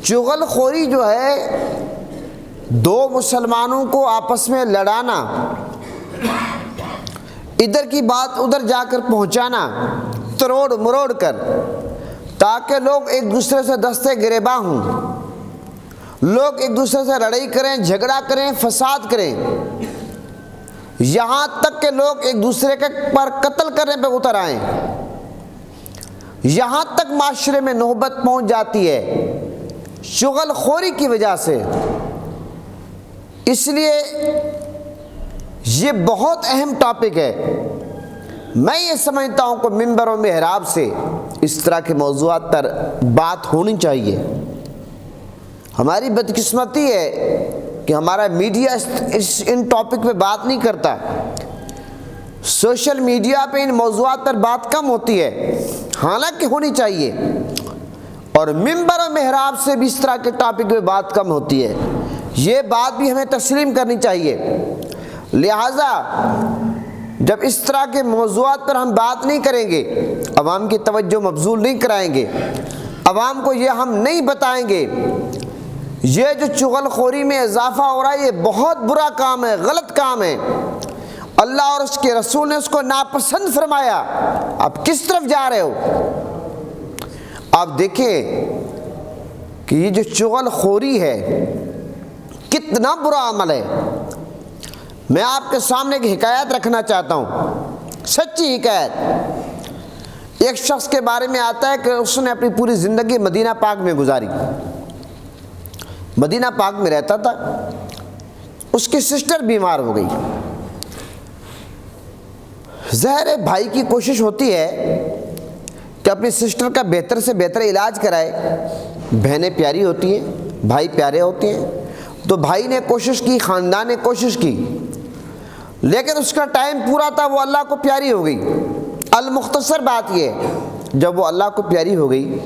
چغل خوری جو ہے دو مسلمانوں کو آپس میں لڑانا، ادھر کی بات ادھر جا کر پہنچانا تروڑ مروڑ کر، تاکہ لوگ ایک دوسرے سے دستے گریباں ہوں، لوگ ایک دوسرے سے لڑائی کریں، جھگڑا کریں، فساد کریں، یہاں تک کہ لوگ ایک دوسرے کے پر قتل کرنے پہ اتر آئیں، یہاں تک معاشرے میں نوبت پہنچ جاتی ہے چغل خوری کی وجہ سے۔ اس لیے یہ بہت اہم ٹاپک ہے۔ میں یہ سمجھتا ہوں کہ منبر و محراب سے اس طرح کے موضوعات پر بات ہونی چاہیے۔ ہماری بدقسمتی ہے کہ ہمارا میڈیا ان ٹاپک پہ بات نہیں کرتا، سوشل میڈیا پہ ان موضوعات پر بات کم ہوتی ہے، حالانکہ ہونی چاہیے، اور منبر و محراب سے بھی اس طرح کے ٹاپک پہ بات کم ہوتی ہے۔ یہ بات بھی ہمیں تسلیم کرنی چاہیے۔ لہٰذا جب اس طرح کے موضوعات پر ہم بات نہیں کریں گے، عوام کی توجہ مبذول نہیں کرائیں گے، عوام کو یہ ہم نہیں بتائیں گے یہ جو چغل خوری میں اضافہ ہو رہا ہے یہ بہت برا کام ہے، غلط کام ہے، اللہ اور اس کے رسول نے اس کو ناپسند فرمایا، آپ کس طرف جا رہے ہو؟ آپ دیکھیں کہ یہ جو چغل خوری ہے کتنا برا عمل ہے۔ میں آپ کے سامنے ایک حکایت رکھنا چاہتا ہوں، سچی حکایت۔ ایک شخص کے بارے میں آتا ہے کہ اس نے اپنی پوری زندگی مدینہ پاک میں گزاری، مدینہ پاک میں رہتا تھا، اس کی سسٹر بیمار ہو گئی۔ ظاہر ہے بھائی کی کوشش ہوتی ہے کہ اپنی سسٹر کا بہتر سے بہتر علاج کرائے، بہنیں پیاری ہوتی ہیں، بھائی پیارے ہوتے ہیں، تو بھائی نے کوشش کی، خاندان نے کوشش کی، لیکن اس کا ٹائم پورا تھا، وہ اللہ کو پیاری ہو گئی۔ المختصر بات یہ ہے، جب وہ اللہ کو پیاری ہو گئی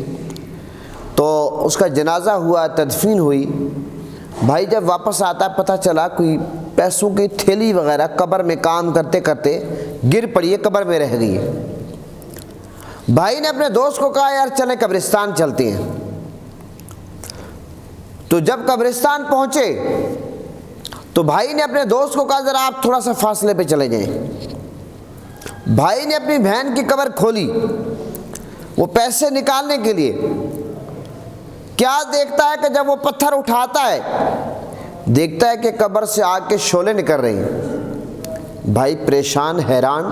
تو اس کا جنازہ ہوا، تدفین ہوئی۔ بھائی جب واپس آتا پتہ چلا کوئی پیسوں کی تھیلی وغیرہ قبر میں کام کرتے کرتے گر پڑی ہے، قبر میں رہ گئی ہے۔ بھائی نے اپنے دوست کو کہا یار چلیں قبرستان چلتے ہیں۔ تو جب قبرستان پہنچے تو بھائی نے اپنے دوست کو کہا ذرا آپ تھوڑا سا فاصلے پہ چلے جائیں۔ بھائی نے اپنی بہن کی قبر کھولی وہ پیسے نکالنے کے لیے، کیا دیکھتا ہے کہ جب وہ پتھر اٹھاتا ہے دیکھتا ہے کہ قبر سے آگ کے شعلے نکل رہے ہیں۔ بھائی پریشان حیران،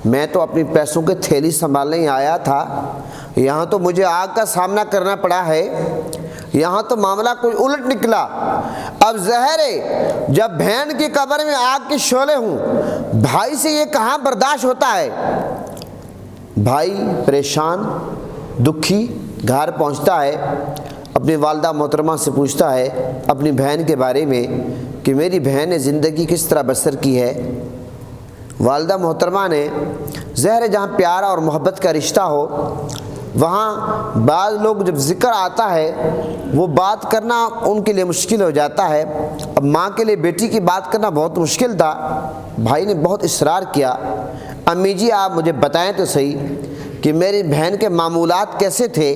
میں تو اپنی پیسوں کی تھیلی سنبھالنے ہی آیا تھا، یہاں تو مجھے آگ کا سامنا کرنا پڑا ہے، یہاں تو معاملہ کوئی الٹ نکلا۔ اب ظاہر ہے جب بہن کی قبر میں آگ کے شعلے ہوں، بھائی سے یہ کہاں برداشت ہوتا ہے۔ بھائی پریشان دکھی گھر پہنچتا ہے، اپنی والدہ محترمہ سے پوچھتا ہے اپنی بہن کے بارے میں کہ میری بہن نے زندگی کس طرح بسر کی ہے۔ والدہ محترمہ نے، ظاہر جہاں پیار اور محبت کا رشتہ ہو وہاں بعض لوگ جب ذکر آتا ہے وہ بات کرنا ان کے لیے مشکل ہو جاتا ہے۔ اب ماں کے لیے بیٹی کی بات کرنا بہت مشکل تھا۔ بھائی نے بہت اصرار کیا، امی جی آپ مجھے بتائیں تو صحیح کہ میری بہن کے معمولات کیسے تھے۔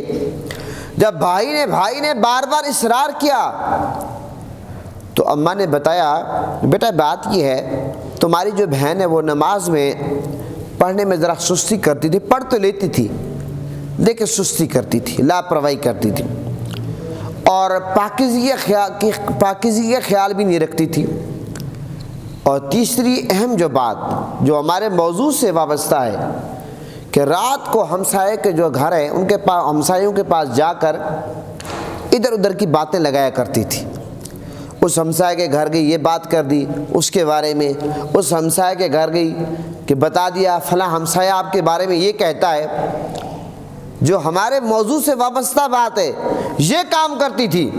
جب بھائی نے بار بار اصرار کیا تو اماں نے بتایا بیٹا بات یہ ہے تمہاری جو بہن ہے وہ نماز میں پڑھنے میں ذرا سستی کرتی تھی، پڑھ تو لیتی تھی لیکن سستی کرتی تھی، لاپرواہی کرتی تھی، اور پاکیزگی کا خیال بھی نہیں رکھتی تھی۔ اور تیسری اہم جو بات جو ہمارے موضوع سے وابستہ ہے کہ رات کو ہمسائے کے جو گھر ہیں ان کے پاس، ہمسایوں کے پاس جا کر ادھر ادھر کی باتیں لگایا کرتی تھی۔ اس ہمسائے کے گھر گئی یہ بات کر دی اس کے بارے میں، اس ہمسائے کے گھر گئی کہ بتا دیا فلاں ہمسایہ آپ کے بارے میں یہ کہتا ہے۔ جو ہمارے موضوع سے وابستہ بات ہے یہ کام کرتی تھی۔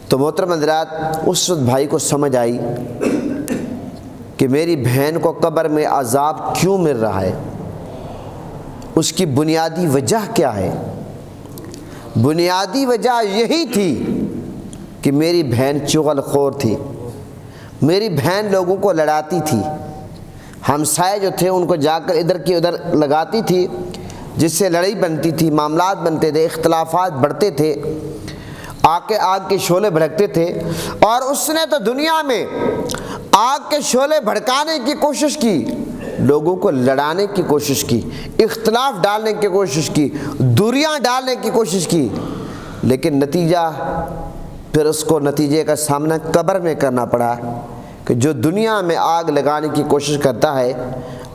تو محترم حضرات اس وقت بھائی کو سمجھ آئی کہ میری بہن کو قبر میں عذاب کیوں مل رہا ہے، اس کی بنیادی وجہ کیا ہے۔ بنیادی وجہ یہی تھی کہ میری بہن چغل خور تھی، میری بہن لوگوں کو لڑاتی تھی، ہمسائے جو تھے ان کو جا کر ادھر کی ادھر لگاتی تھی، جس سے لڑائی بنتی تھی، معاملات بنتے تھے، اختلافات بڑھتے تھے، آگ کے شعلے بھڑکتے تھے، اور اس نے تو دنیا میں آگ کے شعلے بھڑکانے کی کوشش کی، لوگوں کو لڑانے کی کوشش کی، اختلاف ڈالنے کی کوشش کی، دوریاں ڈالنے کی کوشش کی، لیکن نتیجہ پھر اس کو نتیجے کا سامنا قبر میں کرنا پڑا کہ جو دنیا میں آگ لگانے کی کوشش کرتا ہے،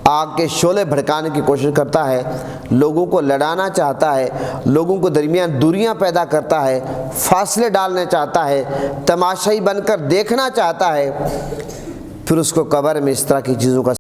آگ کے شعلے بھڑکانے کی کوشش کرتا ہے، لوگوں کو لڑانا چاہتا ہے، لوگوں کو درمیان دوریاں پیدا کرتا ہے، فاصلے ڈالنا چاہتا ہے، تماشائی بن کر دیکھنا چاہتا ہے، پھر اس کو قبر میں اس طرح کی چیزوں کا